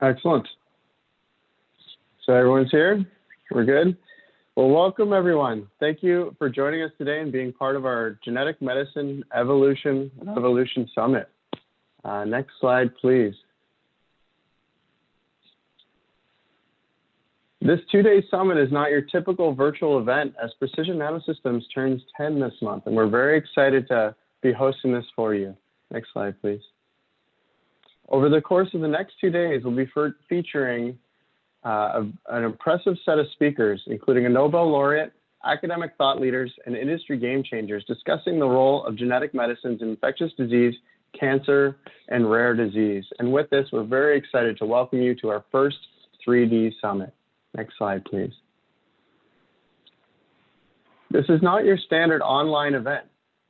Excellent. So everyone's here? We're good? Well, welcome everyone. Thank you for joining us today and being part of our Genetic Medicine Evolution Summit. Next slide, please. This two-day summit is not your typical virtual event, as Precision Nanosystems turns 10 this month, and we're very excited to be hosting this for you. Next slide, please. Over the course of the next 2 days, we'll be featuring an impressive set of speakers, including a Nobel laureate, academic thought leaders, and industry game changers discussing the role of genetic medicines in infectious disease, cancer, and rare disease. And with this, we're very excited to welcome you to our first 3D summit. Next slide, please. This is not your standard online event.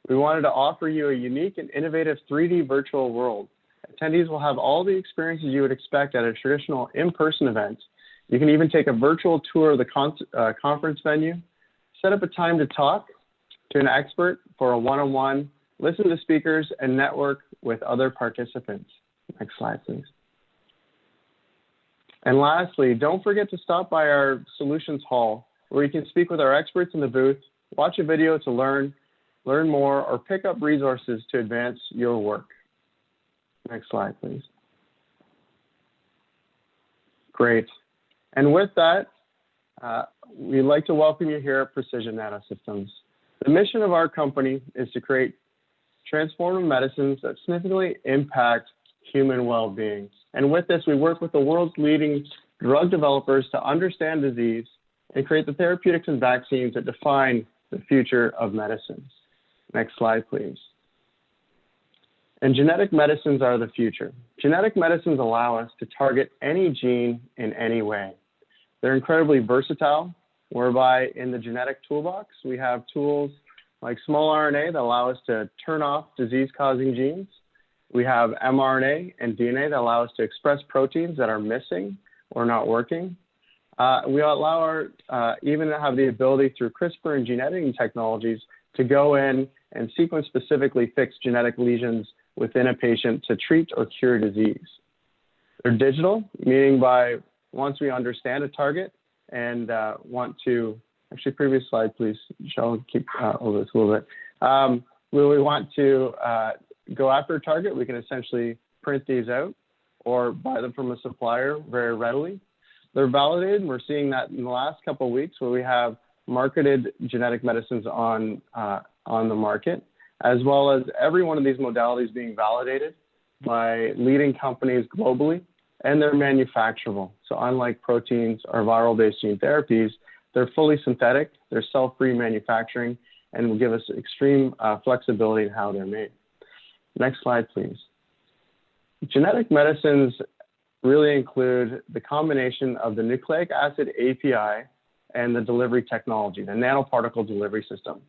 We wanted to offer you a unique and innovative 3D virtual world. Attendees will have all the experiences you would expect at a traditional in-person event. You can even take a virtual tour of the conference venue, set up a time to talk to an expert for a one-on-one, listen to speakers, and network with other participants. Next slide, please. And lastly, don't forget to stop by our Solutions Hall, where you can speak with our experts in the booth, watch a video to learn more, or pick up resources to advance your work. Next slide, please. Great. And with that, we'd like to welcome you here at Precision Nanosystems. The mission of our company is to create transformative medicines that significantly impact human well-being. And with this, we work with the world's leading drug developers to understand disease and create the therapeutics and vaccines that define the future of medicines. Next slide, please. And genetic medicines are the future. Genetic medicines allow us to target any gene in any way. They're incredibly versatile, whereby in the genetic toolbox, we have tools like small RNA that allow us to turn off disease-causing genes. We have mRNA and DNA that allow us to express proteins that are missing or not working. We allow even have the ability through CRISPR and gene editing technologies to go in and sequence specifically fix genetic lesions within a patient to treat or cure disease. They're digital, meaning by once we understand a target and want to, actually previous slide, please, Michelle, keep over this a little bit. When we want to go after a target, we can essentially print these out or buy them from a supplier very readily. They're validated, and we're seeing that in the last couple of weeks where we have marketed genetic medicines on the market, as well as every one of these modalities being validated by leading companies globally, and they're manufacturable. So unlike proteins or viral-based gene therapies, they're fully synthetic, they're cell-free manufacturing, and will give us extreme flexibility in how they're made. Next slide, please. Genetic medicines really include the combination of the nucleic acid API and the delivery technology, the nanoparticle delivery system.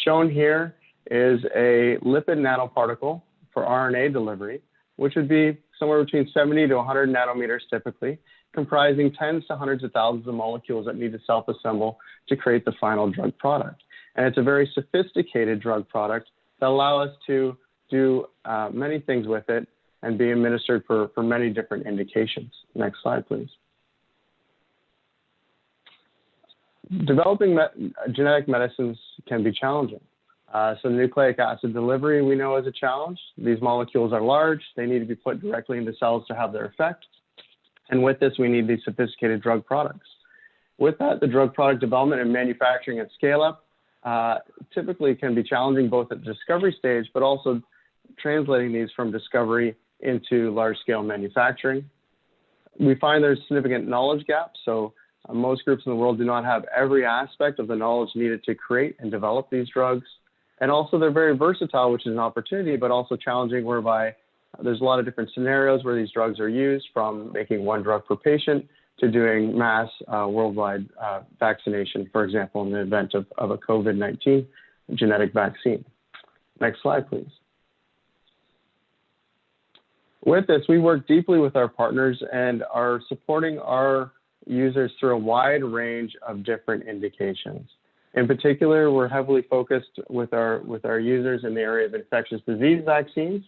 Shown here is a lipid nanoparticle for RNA delivery, which would be somewhere between 70 to 100 nanometers typically, comprising tens to hundreds of thousands of molecules that need to self-assemble to create the final drug product. And it's a very sophisticated drug product that allows us to do many things with it and be administered for many different indications. Next slide, please. Developing genetic medicines can be challenging. So nucleic acid delivery we know is a challenge. These molecules are large. They need to be put directly into cells to have their effect. And with this, we need these sophisticated drug products. With that, the drug product development and manufacturing at scale-up typically can be challenging both at the discovery stage, but also translating these from discovery into large-scale manufacturing. We find there's significant knowledge gaps. So most groups in the world do not have every aspect of the knowledge needed to create and develop these drugs. And also they're very versatile, which is an opportunity, but also challenging, whereby there's a lot of different scenarios where these drugs are used, from making one drug per patient to doing mass worldwide vaccination, for example, in the event of a COVID-19 genetic vaccine. Next slide, please. With this, we work deeply with our partners and are supporting our users through a wide range of different indications. In particular, we're heavily focused with our users in the area of infectious disease vaccines.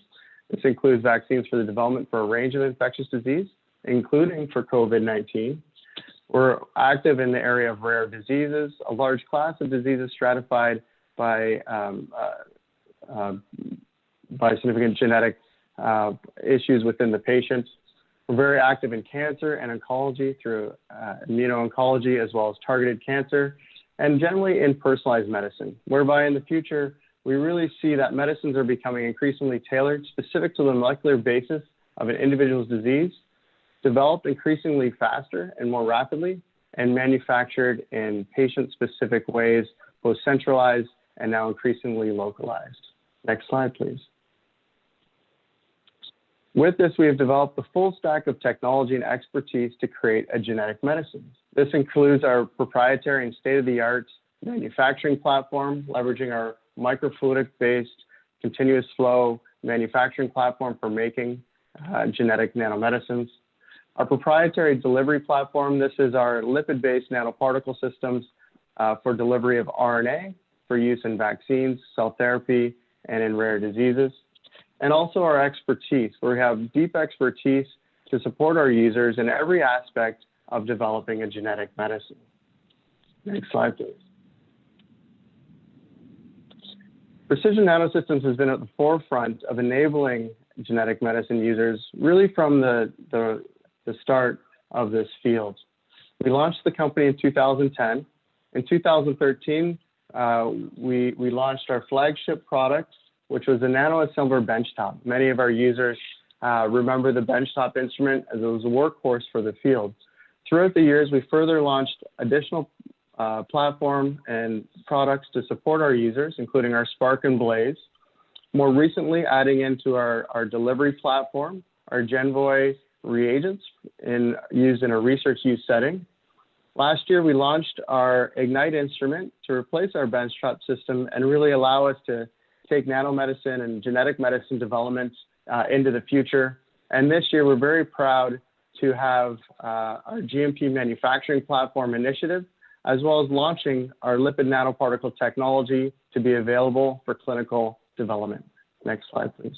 This includes vaccines for the development for a range of infectious disease, including for COVID-19. We're active in the area of rare diseases, a large class of diseases stratified by significant genetic issues within the patient. We're very active in cancer and oncology through immuno-oncology as well as targeted cancer, and generally in personalized medicine, whereby in the future, we really see that medicines are becoming increasingly tailored, specific to the molecular basis of an individual's disease, developed increasingly faster and more rapidly, and manufactured in patient-specific ways, both centralized and now increasingly localized. Next slide, please. With this, we have developed the full stack of technology and expertise to create a genetic medicine. This includes our proprietary and state-of-the-art manufacturing platform, leveraging our microfluidic-based continuous flow manufacturing platform for making genetic nanomedicines. Our proprietary delivery platform, this is our lipid-based nanoparticle systems for delivery of RNA for use in vaccines, cell therapy, and in rare diseases. And also our expertise, where we have deep expertise to support our users in every aspect of developing a genetic medicine. Next slide, please. Precision Nanosystems has been at the forefront of enabling genetic medicine users really from the start of this field. We launched the company in 2010. In 2013, we launched our flagship product, which was a nanoassembler benchtop. Many of our users remember the benchtop instrument as it was a workhorse for the field. Throughout the years, we further launched additional platform and products to support our users, including our Spark and Blaze. More recently, adding into our delivery platform, our Genvoy reagents used in a research use setting. Last year, we launched our Ignite instrument to replace our benchtop system and really allow us to take nanomedicine and genetic medicine development into the future. And this year, we're very proud to have our GMP manufacturing platform initiative, as well as launching our lipid nanoparticle technology to be available for clinical development. Next slide, please.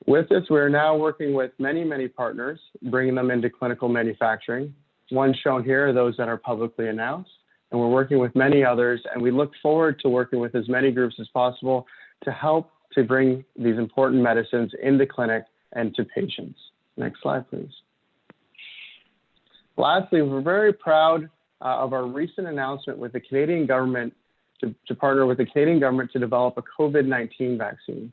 With this, we're now working with many partners, bringing them into clinical manufacturing. One shown here are those that are publicly announced, and we're working with many others, and we look forward to working with as many groups as possible to help to bring these important medicines into clinic and to patients. Next slide, please. Lastly, we're very proud of our recent announcement with the Canadian government to partner with the Canadian government to develop a COVID-19 vaccine.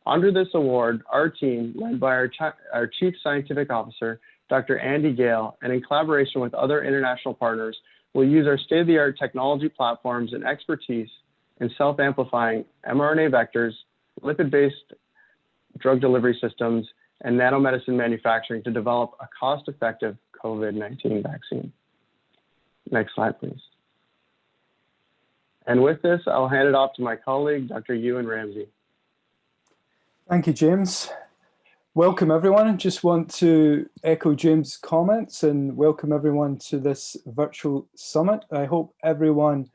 Under this award, our team, led by our Chief Scientific Officer, Dr. Andy Gale, and in collaboration with other international partners, will use our state-of-the-art technology platforms and expertise in self-amplifying mRNA vectors, lipid-based drug delivery systems, and nanomedicine manufacturing to develop a cost-effective COVID-19 vaccine. Next slide, please. And with this, I'll hand it off to my colleague, Dr. Ewan Ramsey. Thank you, James. Welcome, everyone. I just want to echo James' comments and welcome everyone to this virtual summit. I hope everyone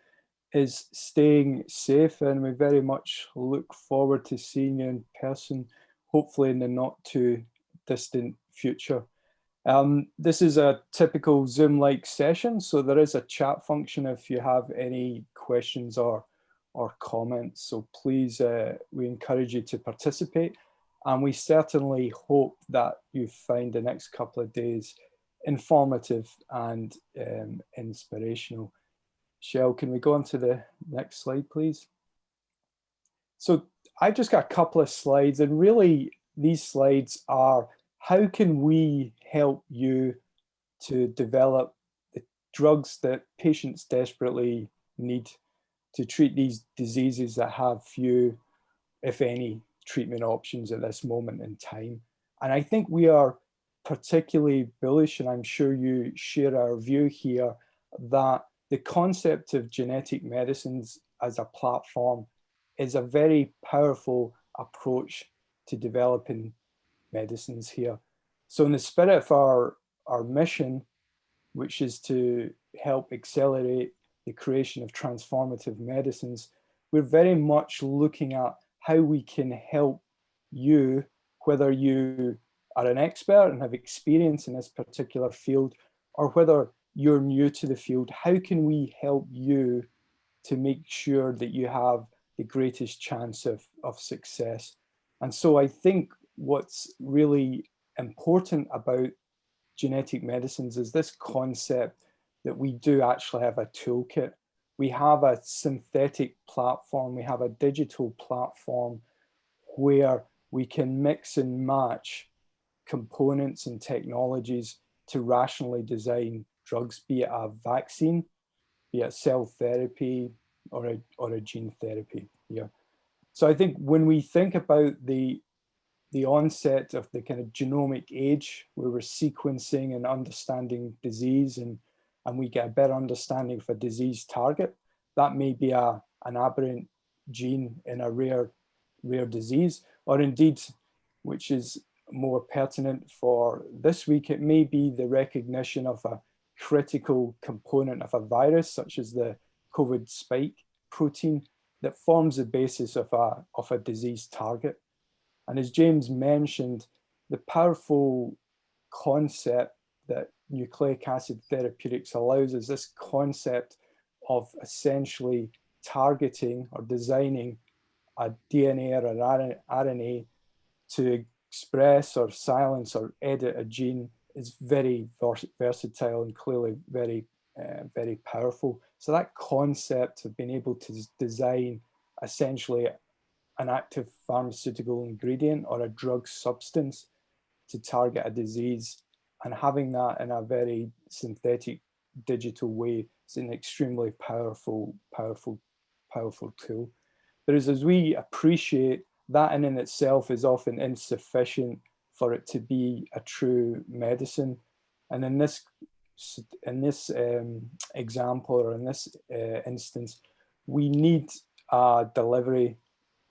is staying safe, and we very much look forward to seeing you in person, hopefully in the not too distant future. This is a typical Zoom-like session, so there is a chat function if you have any questions or comments. So please, we encourage you to participate, and we certainly hope that you find the next couple of days informative and inspirational. Shell, can we go on to the next slide, please? So I've just got a couple of slides, and really these slides are how can we help you to develop the drugs that patients desperately need to treat these diseases that have few, if any, treatment options at this moment in time. And I think we are particularly bullish, and I'm sure you share our view here, that the concept of genetic medicines as a platform is a very powerful approach to developing medicines here. So in the spirit of our mission, which is to help accelerate the creation of transformative medicines, we're very much looking at how we can help you, whether you are an expert and have experience in this particular field, or whether you're new to the field, how can we help you to make sure that you have the greatest chance of success? And so I think what's really important about genetic medicines is this concept that we do actually have a toolkit. We have a synthetic platform, we have a digital platform where we can mix and match components and technologies to rationally design drugs, be it a vaccine, be it cell therapy, or a gene therapy. Yeah. So I think when we think about the onset of the kind of genomic age, where we're sequencing and understanding disease, and we get a better understanding of a disease target, that may be an aberrant gene in a rare disease, or indeed, which is more pertinent for this week, it may be the recognition of a critical component of a virus, such as the COVID spike protein, that forms the basis of a disease target. And as James mentioned, the powerful concept that nucleic acid therapeutics allows is this concept of essentially targeting or designing a DNA or an RNA to express or silence or edit a gene is very versatile and clearly very, very powerful. So that concept of being able to design essentially an active pharmaceutical ingredient or a drug substance to target a disease, and having that in a very synthetic digital way is an extremely powerful tool. But as we appreciate, that in itself is often insufficient for it to be a true medicine. And in this example, or in this instance, we need a delivery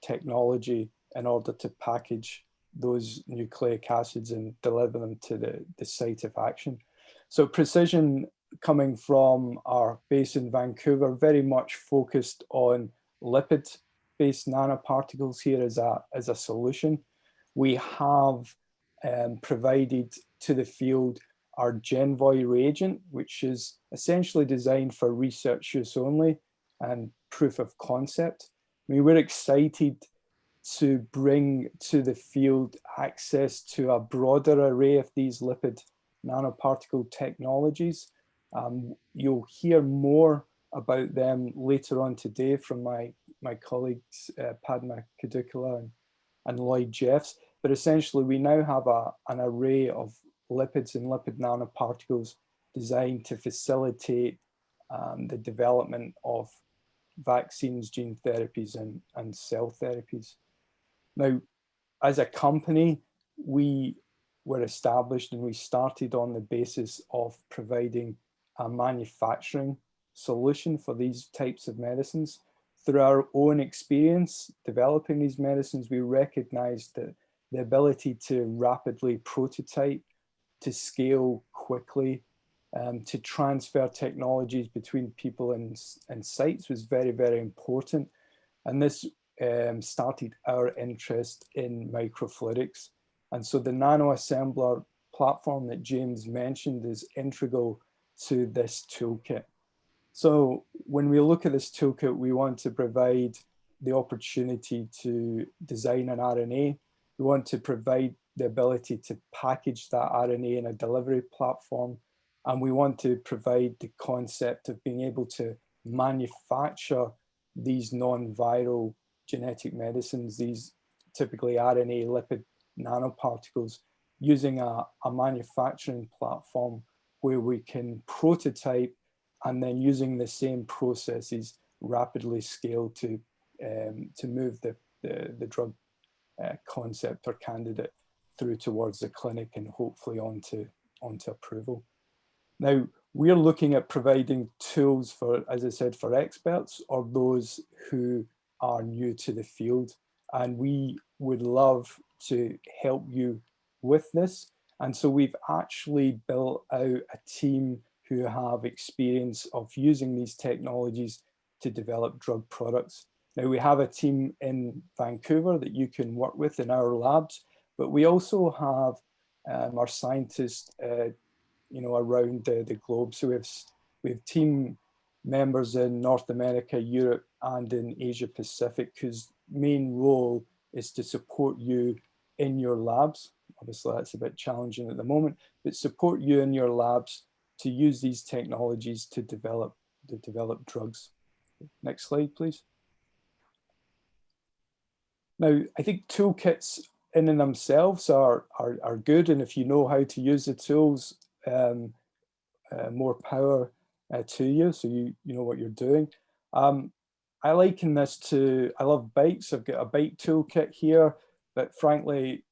technology in order to package those nucleic acids and deliver them to the site of action. So Precision, coming from our base in Vancouver, very much focused on lipid-based nanoparticles here as a solution. We have provided to the field our Genvoy reagent, which is essentially designed for research use only and proof of concept. I mean, we're excited to bring to the field access to a broader array of these lipid nanoparticle technologies. You'll hear more about them later on today from my colleagues, Padma Kadukala and Lloyd Jeffs. But essentially, we now have an array of lipids and lipid nanoparticles designed to facilitate the development of vaccines, gene therapies, and cell therapies. Now, as a company, we were established and we started on the basis of providing a manufacturing solution for these types of medicines. Through our own experience developing these medicines, we recognized that the ability to rapidly prototype, to scale quickly, to transfer technologies between people and sites was very, very important. And this started our interest in microfluidics. And so the nanoassembler platform that James mentioned is integral to this toolkit. So when we look at this toolkit, we want to provide the opportunity to design an RNA. We want to provide the ability to package that RNA in a delivery platform. And we want to provide the concept of being able to manufacture these non-viral genetic medicines, these typically RNA lipid nanoparticles, using a manufacturing platform where we can prototype and then using the same processes rapidly scale to move the drug concept or candidate through towards the clinic and hopefully onto approval. Now, we're looking at providing tools for, as I said, for experts or those who are new to the field. And we would love to help you with this. And so we've actually built out a team who have experience of using these technologies to develop drug products. Now, we have a team in Vancouver that you can work with in our labs, but we also have our scientists, around the globe. So we have team members in North America, Europe, and in Asia Pacific, whose main role is to support you in your labs. Obviously, that's a bit challenging at the moment, but support you in your labs to use these technologies to develop drugs. Next slide, please. Now, I think toolkits in and themselves are good, and if you know how to use the tools, more power to you, so you know what you're doing. I liken this to, I love bikes. I've got a bike toolkit here, but frankly,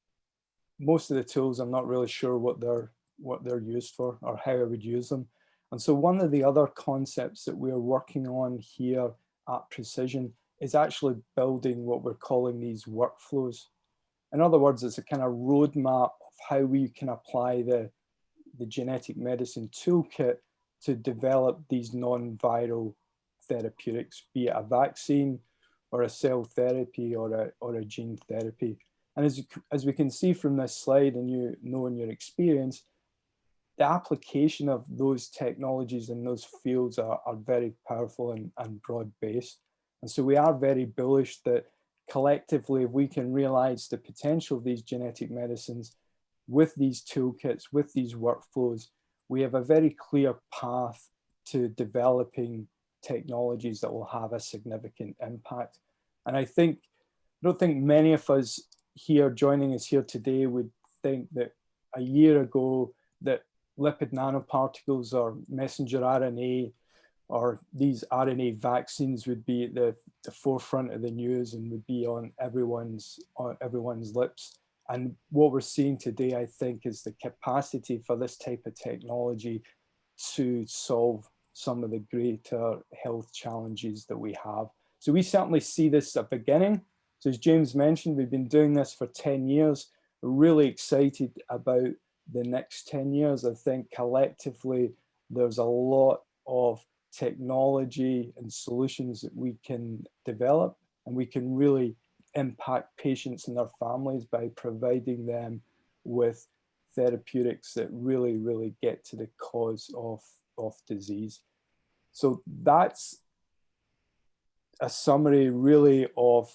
most of the tools I'm not really sure what they're used for or how I would use them. And so one of the other concepts that we're working on here at Precision is actually building what we're calling these workflows. In other words, it's a kind of roadmap of how we can apply the Genetic Medicine Toolkit to develop these non-viral therapeutics, be it a vaccine or a cell therapy or a gene therapy. And as we can see from this slide, and you know in your experience, the application of those technologies in those fields are very powerful and broad-based. And so we are very bullish that collectively, if we can realize the potential of these genetic medicines with these toolkits, with these workflows, we have a very clear path to developing technologies that will have a significant impact. And I don't think many of us here joining us here today would think that a year ago that lipid nanoparticles or messenger RNA or these RNA vaccines would be at the forefront of the news and would be on everyone's lips. And what we're seeing today, I think, is the capacity for this type of technology to solve some of the greater health challenges that we have. So we certainly see this at the beginning. So as James mentioned, we've been doing this for 10 years. We're really excited about the next 10 years. I think collectively, there's a lot of technology and solutions that we can develop, and we can really impact patients and their families by providing them with therapeutics that really, really get to the cause of disease. So that's a summary really of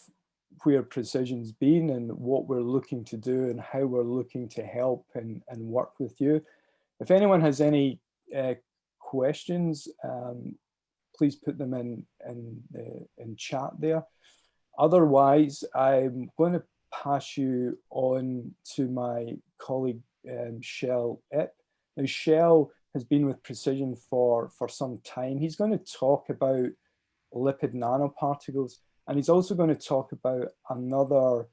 where Precision's been and what we're looking to do and how we're looking to help and work with you. If anyone has any questions, please put them in chat there. Otherwise, I'm going to pass you on to my colleague, Shell Ip. Now, Shell has been with Precision for some time. He's going to talk about lipid nanoparticles, and he's also going to talk about another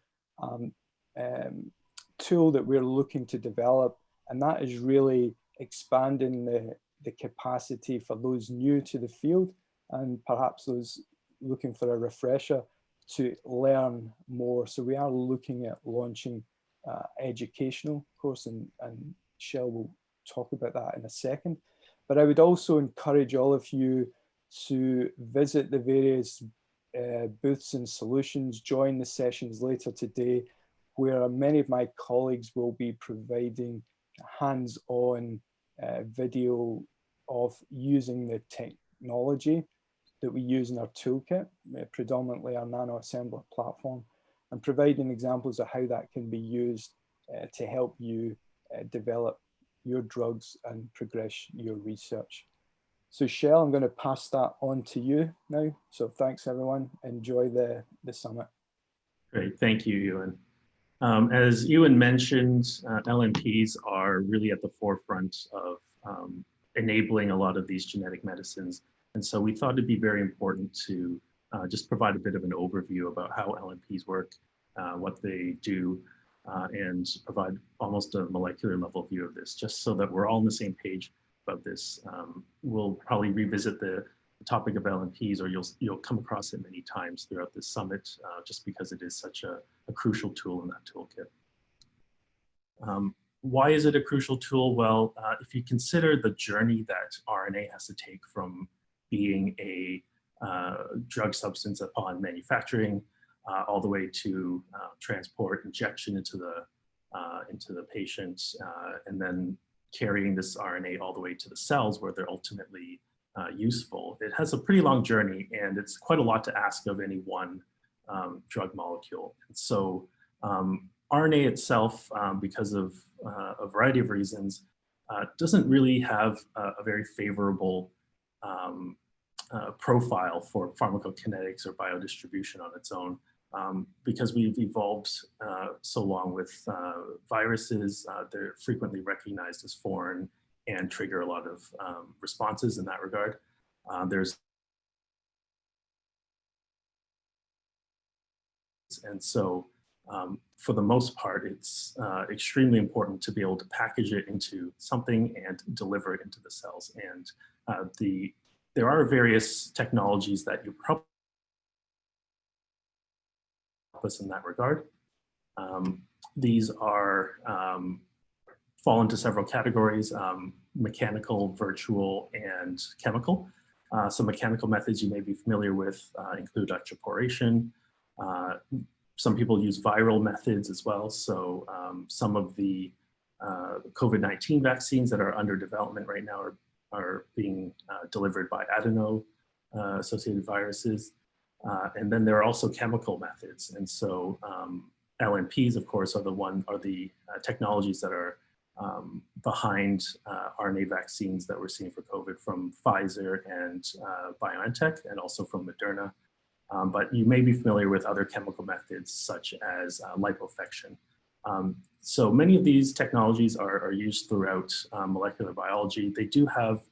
tool that we're looking to develop, and that is really expanding the capacity for those new to the field and perhaps those looking for a refresher to learn more. So we are looking at launching educational course, and Shell will talk about that in a second. But I would also encourage all of you to visit the various booths and solutions, join the sessions later today, where many of my colleagues will be providing hands-on video of using the technology that we use in our toolkit, predominantly our nano assembler platform, and providing examples of how that can be used to help you develop your drugs and progress your research. So Shell, I'm going to pass that on to you now. So thanks everyone, enjoy the summit. Great, thank you, Ewan. As Ewan mentioned, LNPs are really at the forefront of enabling a lot of these genetic medicines. And so we thought it'd be very important to just provide a bit of an overview about how LNPs work, what they do, and provide almost a molecular level view of this, just so that we're all on the same page about this. We'll probably revisit the topic of LNPs, or you'll come across it many times throughout this summit, just because it is such a crucial tool in that toolkit. Why is it a crucial tool? Well, if you consider the journey that RNA has to take from being a drug substance upon manufacturing, all the way to transport, injection into the into the patient, and then carrying this RNA all the way to the cells where they're ultimately useful. It has a pretty long journey, and it's quite a lot to ask of any one drug molecule. And so RNA itself, because of a variety of reasons, doesn't really have a very favorable profile for pharmacokinetics or biodistribution on its own, because we've evolved so long with viruses. They're frequently recognized as foreign and trigger a lot of responses in that regard. And so for the most part, it's extremely important to be able to package it into something and deliver it into the cells. And there are various technologies that you probably help us in that regard. These are fall into several categories: mechanical, virtual, and chemical. Some mechanical methods you may be familiar with include electroporation. Some people use viral methods as well. So some of the COVID-19 vaccines that are under development right now are being delivered by adeno-associated viruses. And then there are also chemical methods. And so LNPs, of course, are the technologies that are behind RNA vaccines that we're seeing for COVID from Pfizer and BioNTech, and also from Moderna. But you may be familiar with other chemical methods such as liposuction. So many of these technologies are used throughout molecular biology. They do have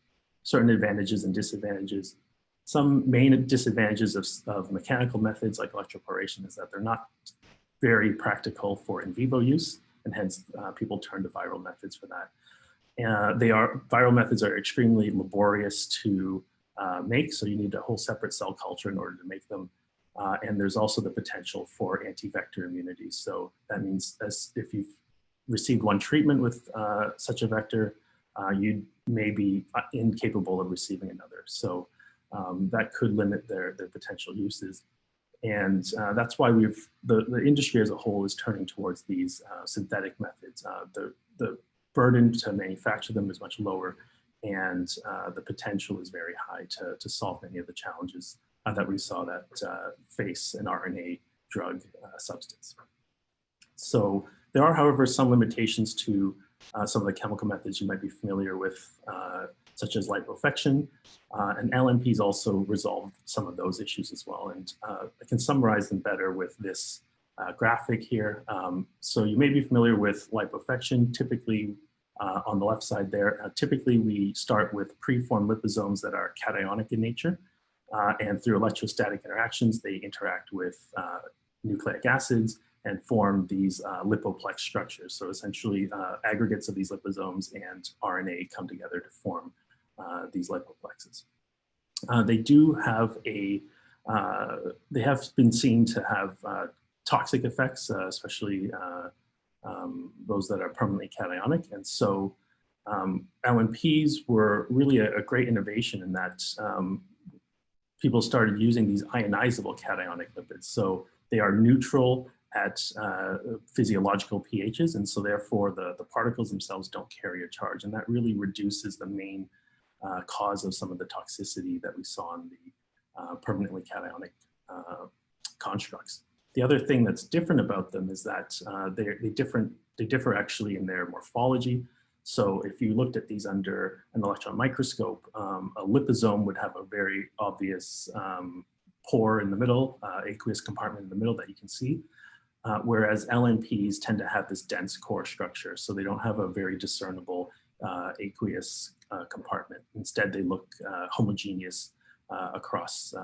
certain advantages and disadvantages. Some main disadvantages of mechanical methods like electroporation is that they're not very practical for in vivo use, and hence people turn to viral methods for that. Viral methods are extremely laborious to make, so you need a whole separate cell culture in order to make them. And there's also the potential for anti-vector immunity. So that means if you've received one treatment with such a vector, you may be incapable of receiving another. So that could limit their potential uses. And that's why the industry as a whole is turning towards these synthetic methods. The burden to manufacture them is much lower, and the potential is very high to solve many of the challenges that we saw that face an RNA drug substance. So there are, however, some limitations to some of the chemical methods you might be familiar with, such as liposuction, and LNPs also resolve some of those issues as well. And I can summarize them better with this graphic here. So you may be familiar with liposuction. Typically, on the left side there, typically we start with preformed liposomes that are cationic in nature, and through electrostatic interactions, they interact with nucleic acids and form these lipoplex structures. So essentially aggregates of these liposomes and RNA come together to form these lipoplexes. They have been seen to have toxic effects, especially those that are permanently cationic. And so LNPs were really a great innovation in that people started using these ionizable cationic lipids. So they are neutral at physiological pHs, and so therefore the particles themselves don't carry a charge, and that really reduces the main cause of some of the toxicity that we saw in the permanently cationic constructs. The other thing that's different about them is that they differ actually in their morphology. So if you looked at these under an electron microscope, a liposome would have a very obvious pore in the middle, aqueous compartment in the middle that you can see, whereas LNPs tend to have this dense core structure, so they don't have a very discernible aqueous compartment. Instead, they look homogeneous across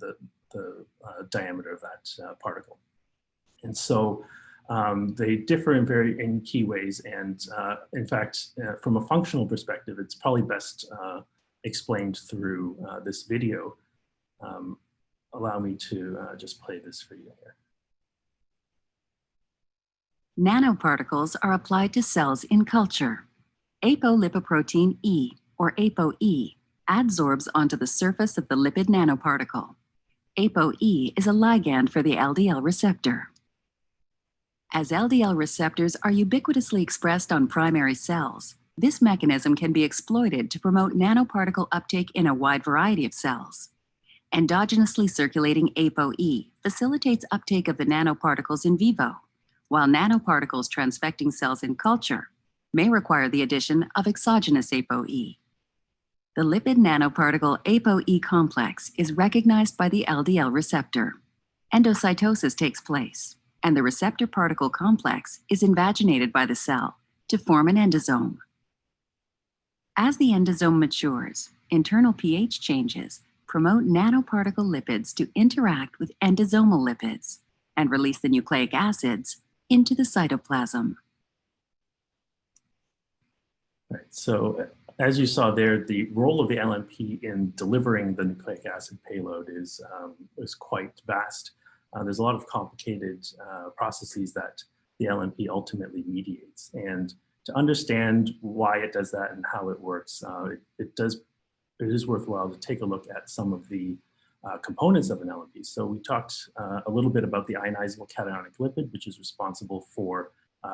the diameter of that particle. And so they differ in key ways, and in fact, from a functional perspective, it's probably best explained through this video. Allow me to just play this for you here. Nanoparticles are applied to cells in culture. Apolipoprotein E, or ApoE, adsorbs onto the surface of the lipid nanoparticle. ApoE is a ligand for the LDL receptor. As LDL receptors are ubiquitously expressed on primary cells, this mechanism can be exploited to promote nanoparticle uptake in a wide variety of cells. Endogenously circulating ApoE facilitates uptake of the nanoparticles in vivo, while nanoparticles transfecting cells in culture may require the addition of exogenous ApoE. The lipid nanoparticle ApoE complex is recognized by the LDL receptor. Endocytosis takes place, and the receptor particle complex is invaginated by the cell to form an endosome. As the endosome matures, internal pH changes promote nanoparticle lipids to interact with endosomal lipids and release the nucleic acids into the cytoplasm. Right, so as you saw there, the role of the LNP in delivering the nucleic acid payload is quite vast. There's a lot of complicated processes that the LNP ultimately mediates. And to understand why it does that and how it works, it is worthwhile to take a look at some of the components of an LNP. So we talked a little bit about the ionizable cationic lipid, which is responsible for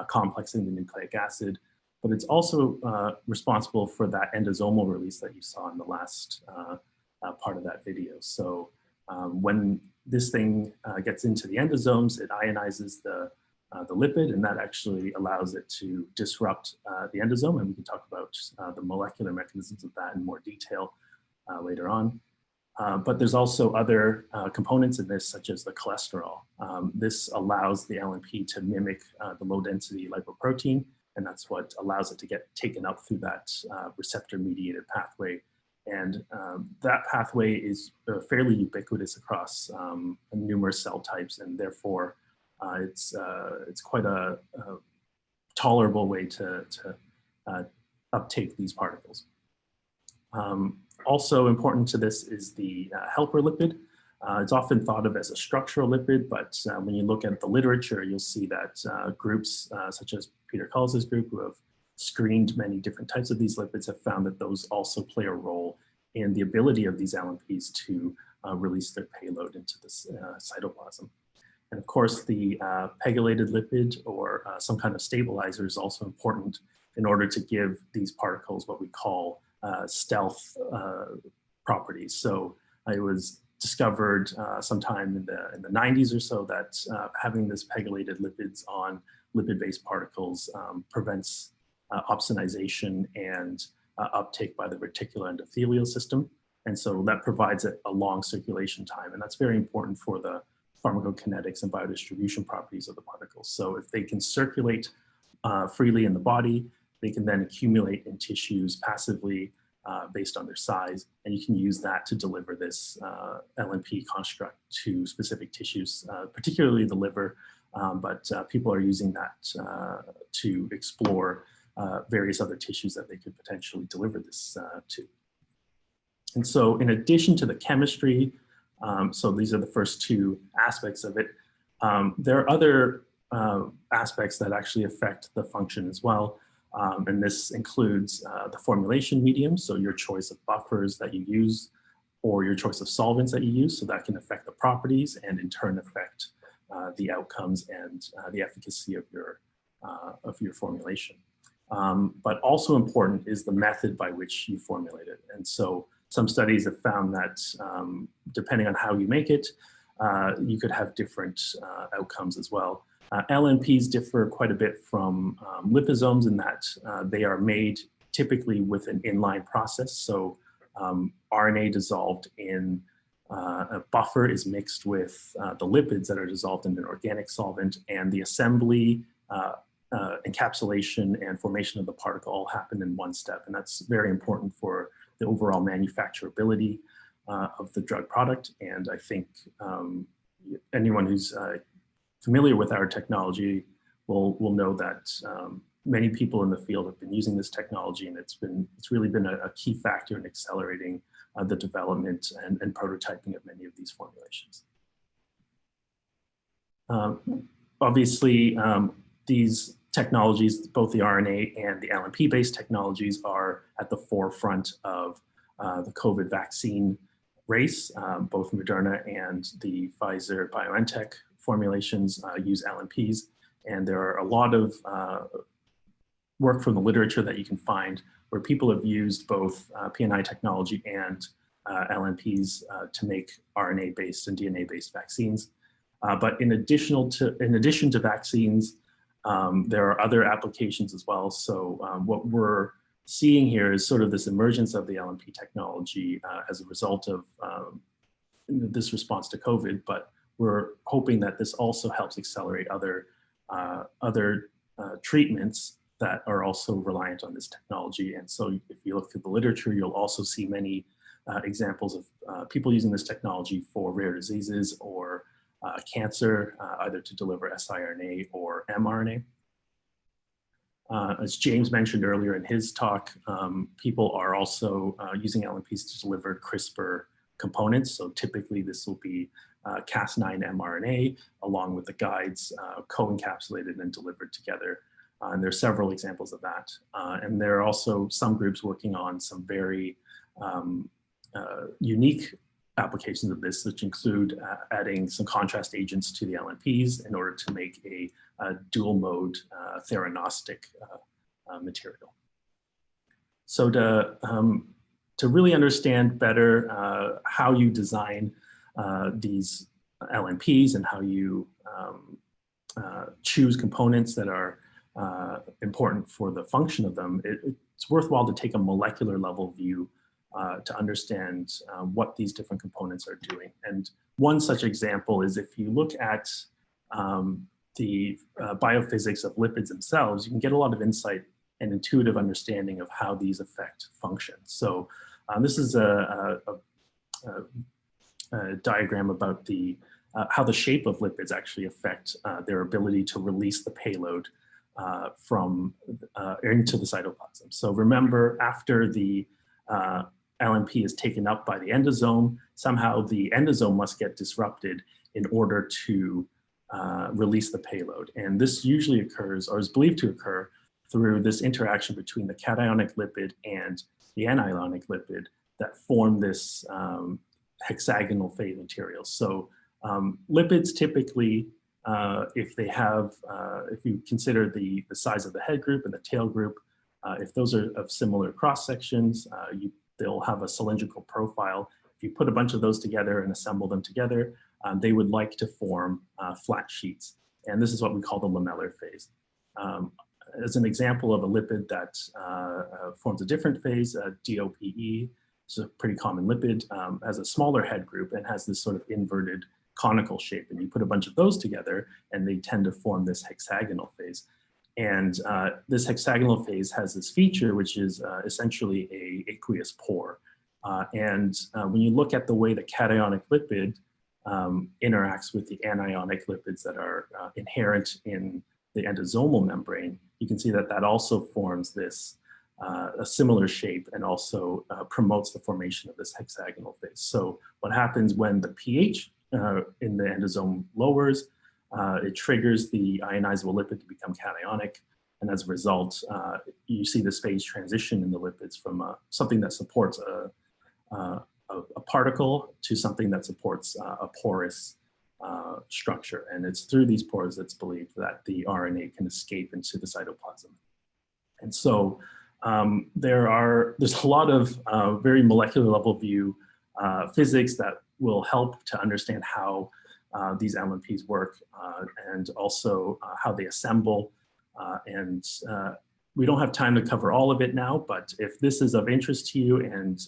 complexing the nucleic acid, but it's also responsible for that endosomal release that you saw in the last part of that video. So when this thing gets into the endosomes, it ionizes the lipid, and that actually allows it to disrupt the endosome, and we can talk about the molecular mechanisms of that in more detail later on. But there's also other components in this, such as the cholesterol. This allows the LNP to mimic the low-density lipoprotein, and that's what allows it to get taken up through that receptor-mediated pathway. And that pathway is fairly ubiquitous across numerous cell types, and therefore it's quite a tolerable way to uptake these particles. Also important to this is the helper lipid. It's often thought of as a structural lipid, but when you look at the literature, you'll see that groups such as Peter Cullis's group, who have screened many different types of these lipids, have found that those also play a role in the ability of these LNPs to release their payload into the cytoplasm. And of course, the pegylated lipid or some kind of stabilizer is also important in order to give these particles what we call stealth properties. So it was discovered sometime in the 90s or so that having this pegylated lipids on lipid-based particles prevents opsonization and uptake by the reticular endothelial system. And so that provides a long circulation time. And that's very important for the pharmacokinetics and biodistribution properties of the particles. So if they can circulate freely in the body, they can then accumulate in tissues passively based on their size. And you can use that to deliver this LNP construct to specific tissues, particularly the liver. But people are using that to explore various other tissues that they could potentially deliver this to. And so in addition to the chemistry, so these are the first two aspects of it, there are other aspects that actually affect the function as well. And this includes the formulation medium, so your choice of buffers that you use or your choice of solvents that you use, so that can affect the properties and in turn affect the outcomes and the efficacy of your formulation. But also important is the method by which you formulate it. And so some studies have found that depending on how you make it, you could have different outcomes as well. LNPs differ quite a bit from liposomes in that they are made typically with an inline process. So RNA dissolved in a buffer is mixed with the lipids that are dissolved in an organic solvent, and the assembly, encapsulation, and formation of the particle all happen in one step. And that's very important for the overall manufacturability of the drug product. And I think anyone who's familiar with our technology will know that many people in the field have been using this technology, and it's really been a key factor in accelerating the development and prototyping of many of these formulations. Obviously, these technologies, both the RNA and the LNP-based technologies, are at the forefront of the COVID vaccine race. Both Moderna and the Pfizer-BioNTech formulations use LNPs. And there are a lot of work from the literature that you can find where people have used both PNI technology and LNPs to make RNA-based and DNA-based vaccines. But in addition to vaccines, there are other applications as well. So what we're seeing here is sort of this emergence of the LNP technology as a result of this response to COVID, but we're hoping that this also helps accelerate other treatments that are also reliant on this technology. And so if you look through the literature, you'll also see many examples of people using this technology for rare diseases or cancer, either to deliver siRNA or mRNA. As James mentioned earlier in his talk, people are also using LNPs to deliver CRISPR components. So typically this will be Cas9 mRNA along with the guides co-encapsulated and delivered together. And there are several examples of that. And there are also some groups working on some very unique applications of this, which include adding some contrast agents to the LNPs in order to make a dual mode theranostic material. So to really understand better how you design these LNPs and how you choose components that are important for the function of them, it's worthwhile to take a molecular level view to understand what these different components are doing. And one such example is if you look at the biophysics of lipids themselves, you can get a lot of insight and intuitive understanding of how these affect function. So this is a diagram about how the shape of lipids actually affect their ability to release the payload into the cytoplasm. So remember, after the LNP is taken up by the endosome, somehow the endosome must get disrupted in order to release the payload. And this usually occurs, or is believed to occur, through this interaction between the cationic lipid and the anionic lipid that form this hexagonal phase material. So lipids typically, if you consider the size of the head group and the tail group, if those are of similar cross sections, they'll have a cylindrical profile. If you put a bunch of those together and assemble them together, they would like to form flat sheets. And this is what we call the lamellar phase. As an example of a lipid that forms a different phase, DOPE, it's a pretty common lipid, has a smaller head group and has this sort of inverted conical shape. And you put a bunch of those together and they tend to form this hexagonal phase. And this hexagonal phase has this feature, which is essentially an aqueous pore. And when you look at the way the cationic lipid interacts with the anionic lipids that are inherent in the endosomal membrane, you can see that that also forms this a similar shape and also promotes the formation of this hexagonal phase. So what happens when the pH in the endosome lowers, it triggers the ionizable lipid to become cationic. And as a result, you see this phase transition in the lipids from something that supports a particle to something that supports a porous structure. And it's through these pores that's believed that the RNA can escape into the cytoplasm. And so there's a lot of very molecular level view physics that will help to understand how these LNPs work and also how they assemble. And we don't have time to cover all of it now, but if this is of interest to you and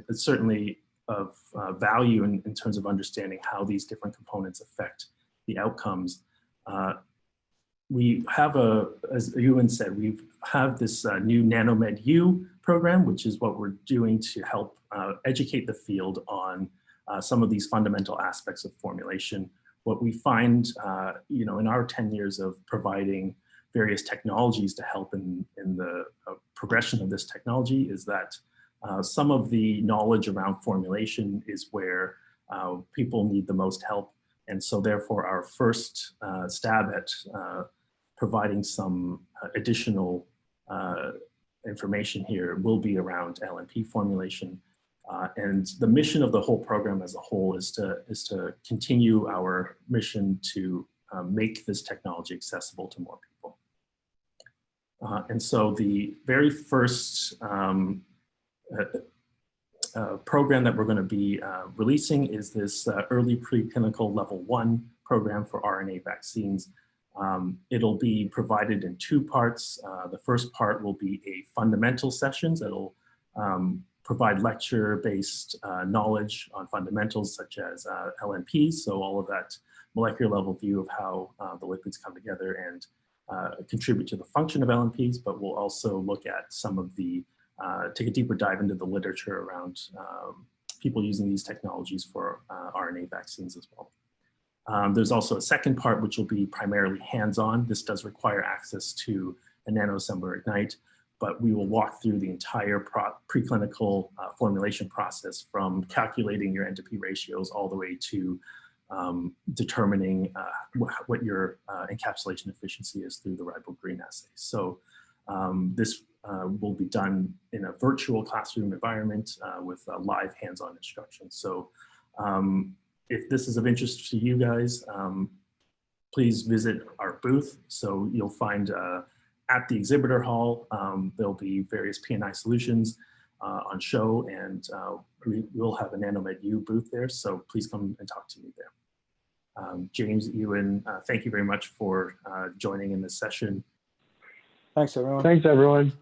it's certainly of value in terms of understanding how these different components affect the outcomes, we have as Ewan said, we have this new Nanomed U program, which is what we're doing to help educate the field on some of these fundamental aspects of formulation. What we find, in our 10 years of providing various technologies to help in the progression of this technology is that some of the knowledge around formulation is where people need the most help. And so therefore our first stab at providing some additional information here will be around LNP formulation. And the mission of the whole program as a whole is to continue our mission to make this technology accessible to more people. And so the very first program that we're going to be releasing is this early preclinical level 1 program for RNA vaccines. It'll be provided in 2 parts. The first part will be a fundamental sessions that'll provide lecture-based knowledge on fundamentals such as LNPs, so all of that molecular level view of how the lipids come together and contribute to the function of LNPs, but we'll also look at some of the, take a deeper dive into the literature around people using these technologies for RNA vaccines as well. There's also a second part, which will be primarily hands-on. This does require access to a nanoassembler Ignite, but we will walk through the entire preclinical formulation process from calculating your N/P ratios all the way to determining what your encapsulation efficiency is through the ribogreen assay. So this will be done in a virtual classroom environment with live hands-on instruction. So if this is of interest to you guys, please visit our booth. So you'll find at the exhibitor hall, there'll be various P&I solutions on show, and we will have a Nanomed U booth there. So please come and talk to me there. James, Ewan, thank you very much for joining in this session. Thanks, everyone. Thanks, everyone.